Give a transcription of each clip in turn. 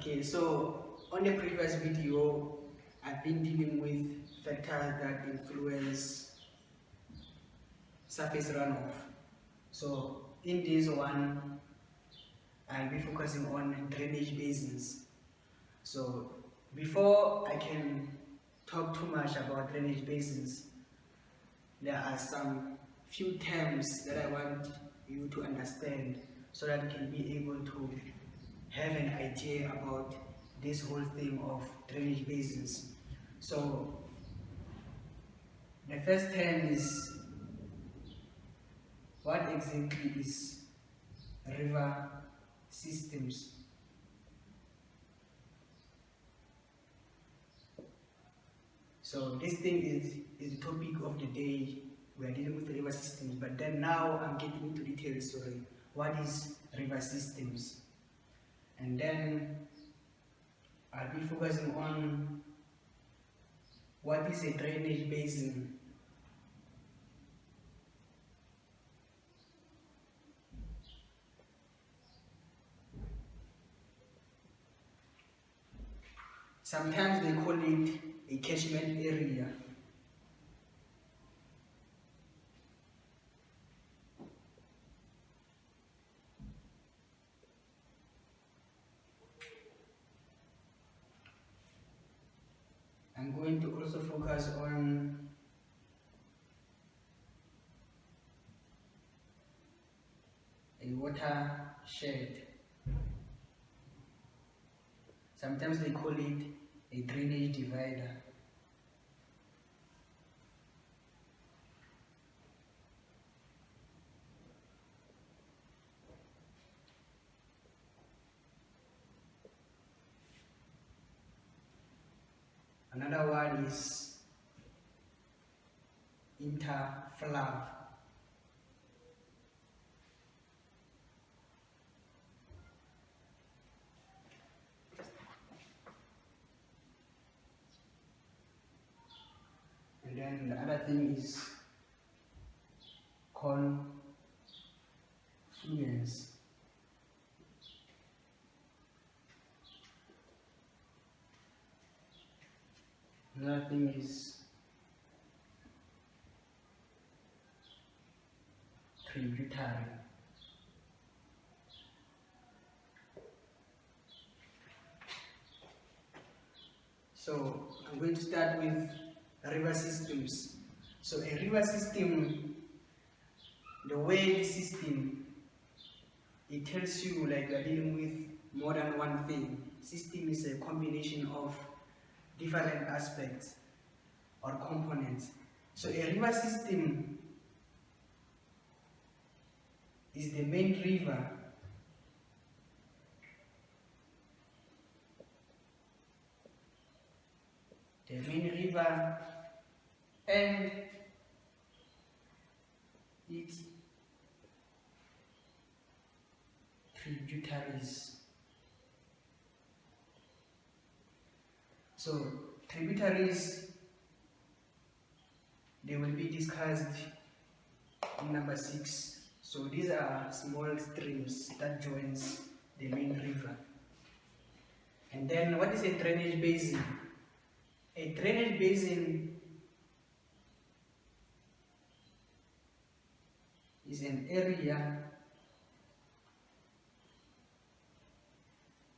Okay, so on the previous video, I've been dealing with factors that influence surface runoff. So in this one, I'll be focusing on drainage basins. So before I can talk too much about drainage basins, there are some few terms that I want you to understand so that you can be able to have an idea about this whole thing of drainage basins. So the first term is, what exactly is river systems? So this thing is the topic of the day. We are dealing with river systems, but then now I'm getting into details. Sorry, what is river systems? And then I'll be focusing on what is a drainage basin. Sometimes they call it a catchment area. I'm going to also focus on a watershed. Sometimes they call it a drainage divider. Another one is interflow. And then the other thing is confluence. Another thing is tributary. So I'm going to start with river systems. So a river system, the way the system, it tells you like we are dealing with more than one thing. System is a combination of different aspects or components. So a river system is the main river and its tributaries. So tributaries, they will be discussed in number 6. So these are small streams that joins the main river. And then what is a drainage basin? A drainage basin is an area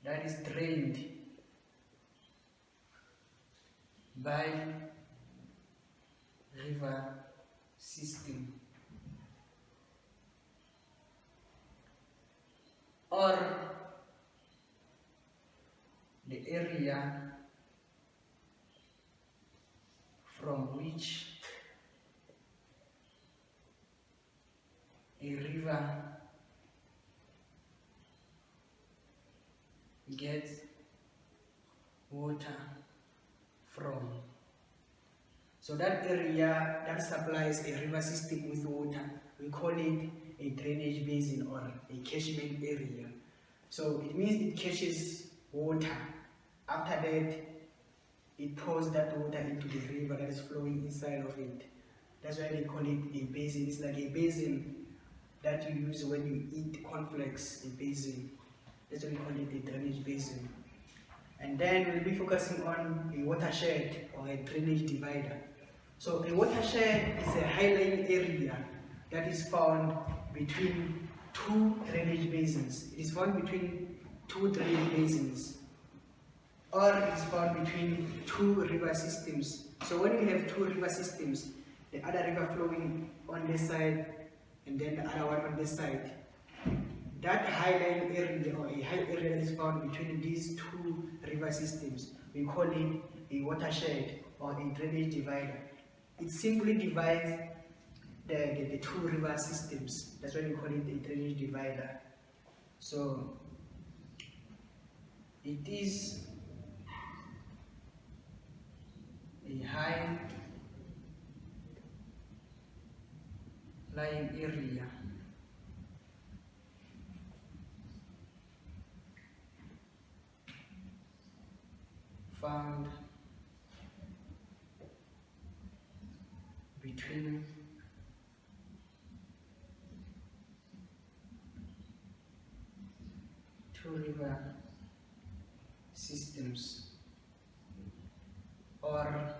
that is drained by river system, or the area from which a river gets water from. So that area that supplies a river system with water, we call it a drainage basin or a catchment area. So it means it catches water. After that, it pours that water into the river that is flowing inside of it. That's why they call it a basin. It's like a basin that you use when you eat cornflakes, a basin. That's why we call it a drainage basin. And then we'll be focusing on a watershed or a drainage divider. So a watershed is a high-lying area that is found between two drainage basins. It is found between two drainage basins, or it is found between two river systems. So when you have two river systems, the other river flowing on this side and then the other one on this side, that high-lying area or a high area that is found between these two river systems, we call it a watershed or a drainage divider. It simply divides the two river systems. That's why we call it a drainage divider. So it is a high-lying area found between two river systems or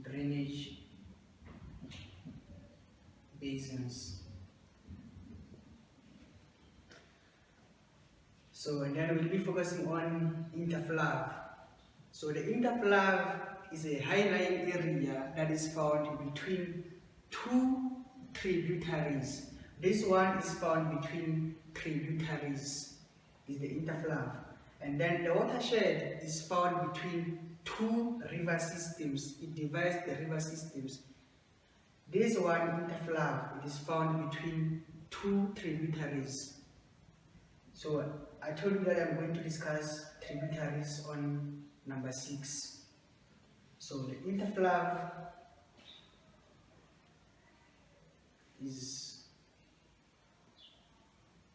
drainage basins. So, and then we'll be focusing on interflow. So the interflow is a high-lying area that is found between two tributaries. This one is found between tributaries, is the interflow. And then the watershed is found between two river systems. It divides the river systems. This one, interflow, it is found between two tributaries. So I told you that I'm going to discuss tributaries on number 6. So the interflow is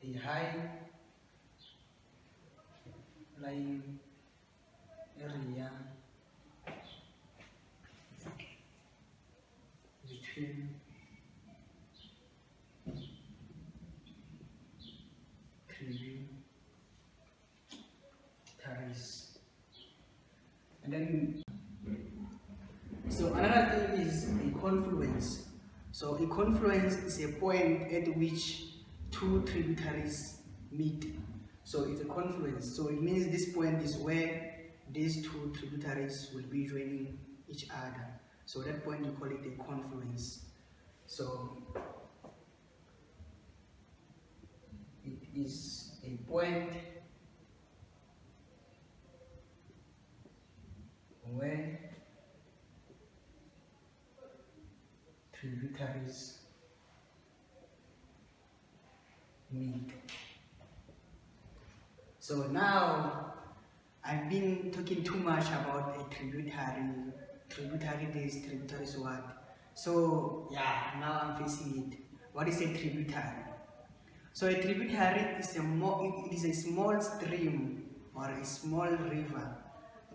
a high-lying area between tributaries. And then, so another thing is a confluence. So a confluence is a point at which two tributaries meet. So it's a confluence. So it means this point is where these two tributaries will be joining each other. So that point you call it a confluence. So it is a point where tributaries meet. So now I've been talking too much about a tributary this, tributaries what. So yeah, now I'm facing it. What is a tributary? So a tributary is a small stream or a small river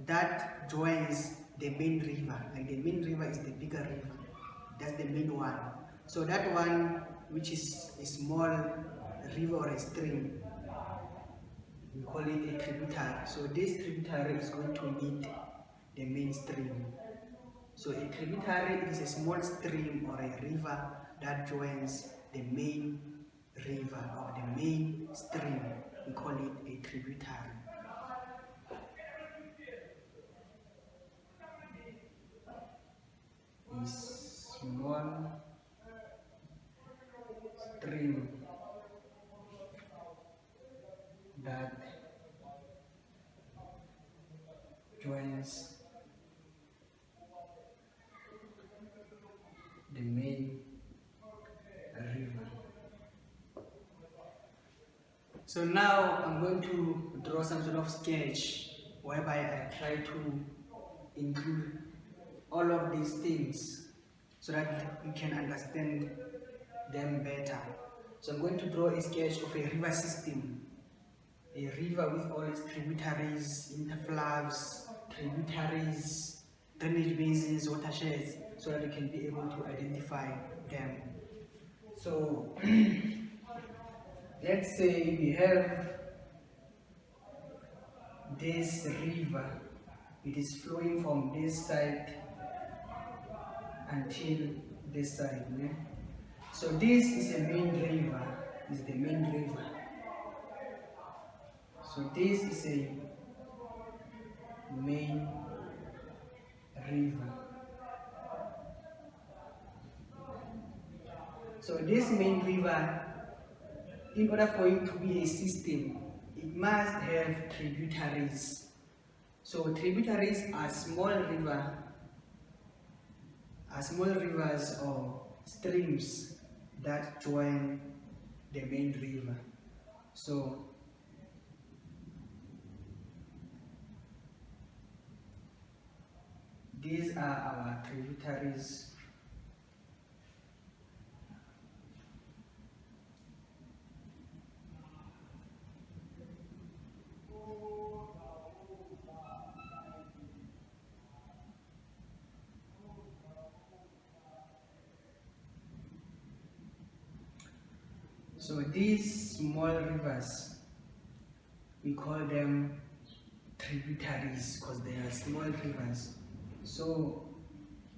that joins the main river. Like the main river is the bigger river. That's the main one. So that one, which is a small river or a stream, we call it a tributary. So this tributary is going to meet the main stream. So a tributary is a small stream or a river that joins the main river or the main stream. We call it a tributary. A small stream that joins the main river. So now I'm going to draw some sort of sketch whereby I try to include all of these things so that you can understand them better. So I'm going to draw a sketch of a river system. A river with all its tributaries, interflows, tributaries, drainage basins, watersheds, so that you can be able to identify them. So let's say we have this river, it is flowing from this side until this side. Yeah? So this is a main river, is the main river. So this is a main river. So this main river, in order for it to be a system, it must have tributaries. So tributaries are small rivers or streams that join the main river. So these are our tributaries. So these small rivers, we call them tributaries because they are small rivers. So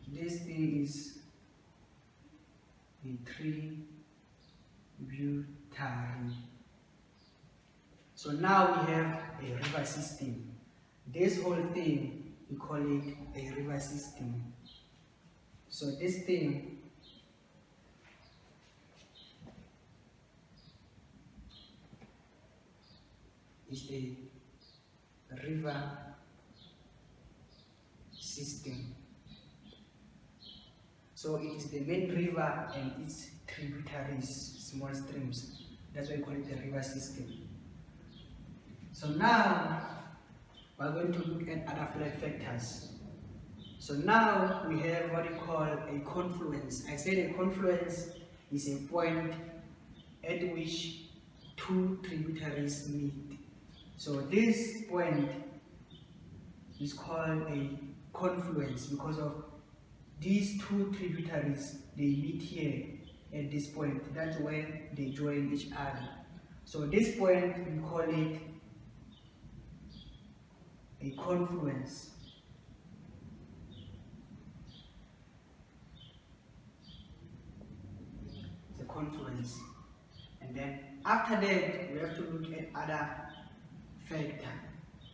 this thing is the tributary. So now we have a river system. This whole thing, we call it a river system. So this thing is a river system. So it is the main river and its tributaries, small streams. That's why we call it the river system. So now we're going to look at other flood factors. So now we have what we call a confluence. I said a confluence is a point at which two tributaries meet. So this point is called a confluence because of these two tributaries, they meet here at this point. That's where they join each other. So this point, we call it a confluence. It's a confluence. And then after that, we have to look at other factor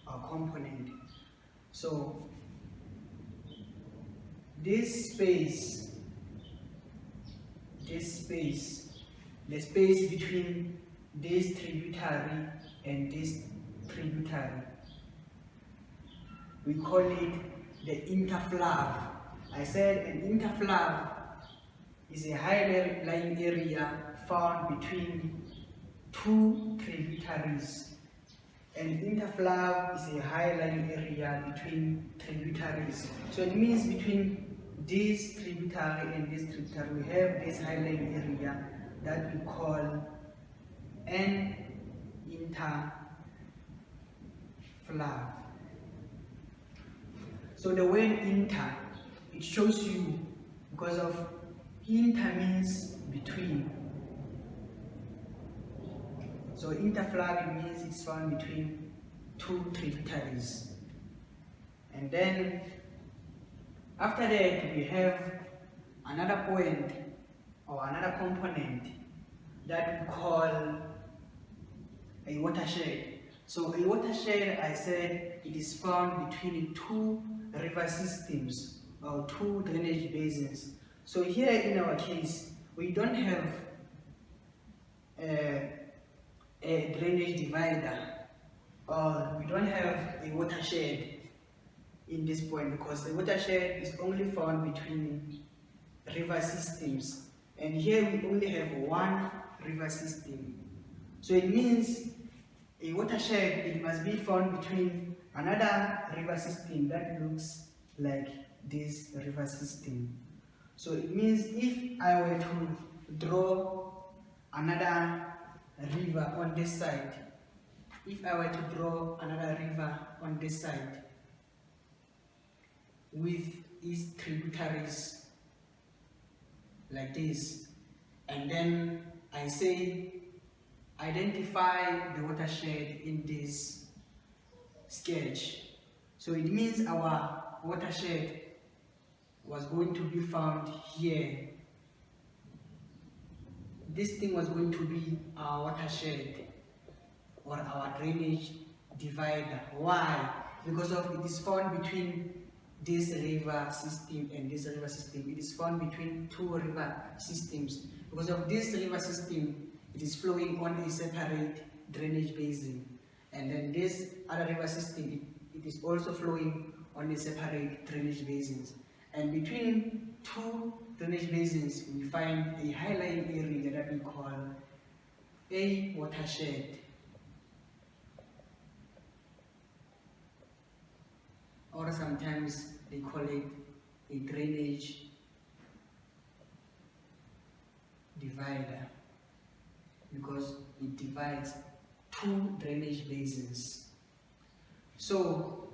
or component. So this space, the space between this tributary and this tributary, we call it the interflow. I said an interflow is a high-lying area found between two tributaries. An interflow is a high-lying area between tributaries. So it means between this tributary and this tributary, we have this high-lying area that we call an interflow. So the word inter, it shows you because of inter means between. So interflow means it's found between two tributaries. And then after that we have another point or another component that we call a watershed. So a watershed, I said, it is found between two river systems or two drainage basins. So here in our case, we don't have a drainage divider, or we don't have a watershed in this point because the watershed is only found between river systems, and here we only have one river system. So it means a watershed, it must be found between another river system that looks like this river system. So it means if I were to draw another river on this side, with its tributaries like this, and then I say identify the watershed in this sketch. So it means our watershed was going to be found here. This thing was going to be our watershed or our drainage divider. Why? Because of it is found between this river system and this river system. It is found between two river systems. Because of this river system, it is flowing on a separate drainage basin. And then this other river system, it is also flowing on a separate drainage basins. And between two drainage basins, we find a highline area that we call a watershed. Or sometimes they call it a drainage divider, because it divides two drainage basins. So